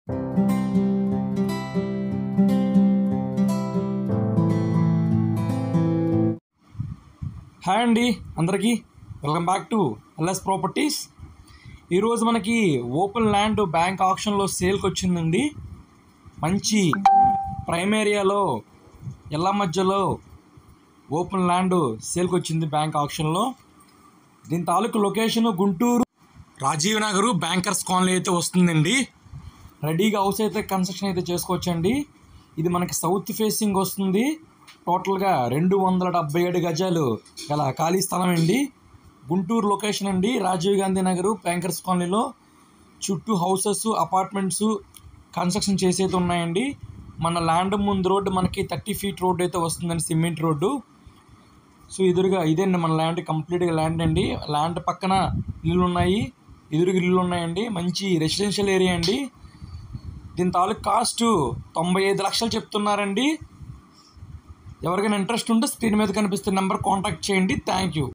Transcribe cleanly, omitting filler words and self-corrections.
Hi అండి అందరికీ, welcome back to LS Properties. ఈరోజు మనకి ఓపెన్ ల్యాండ్ బ్యాంక్ ఆప్షన్లో సేల్కి వచ్చిందండి. మంచి ప్రైమ్ ఏరియాలో ఎల్ల మధ్యలో ఓపెన్ ల్యాండ్ సేల్కి వచ్చింది బ్యాంక్ ఆప్షన్లో. దీని తాలూకు location Guntur Rajiv Nagar bankers colony అయితే వస్తుందండి. రెడీగా హౌస్ అయితే కన్స్ట్రక్షన్ అయితే చేసుకోవచ్చండి. ఇది మనకి సౌత్ ఫేసింగ్ వస్తుంది. టోటల్గా 277 గజాలు గల ఖాళీ స్థలం అండి. గుంటూరు లొకేషన్ అండి, రాజీవ్ గాంధీ నగర్ బ్యాంకర్స్ కాలనీలో. చుట్టూ హౌసెస్, అపార్ట్మెంట్స్ కన్స్ట్రక్షన్ చేసేది ఉన్నాయండి. మన ల్యాండ్ ముందు రోడ్డు మనకి 30 ఫీట్ రోడ్డు అయితే వస్తుందండి, సిమెంట్ రోడ్డు. సో ఎదురుగా ఇదేండి మన ల్యాండ్, కంప్లీట్గా ల్యాండ్ అండి. ల్యాండ్ పక్కన ఇల్లు ఉన్నాయి, ఎదురుగా ఇల్లు ఉన్నాయండి. మంచి రెసిడెన్షియల్ ఏరియా అండి. దీని తాలూకు కాస్ట్ 95 లక్షలు చెప్తున్నారండి. ఎవరికైనా ఇంట్రెస్ట్ ఉంటే స్క్రీన్ మీద కనిపిస్తున్న నెంబర్ కాంటాక్ట్ చేయండి. Thank you.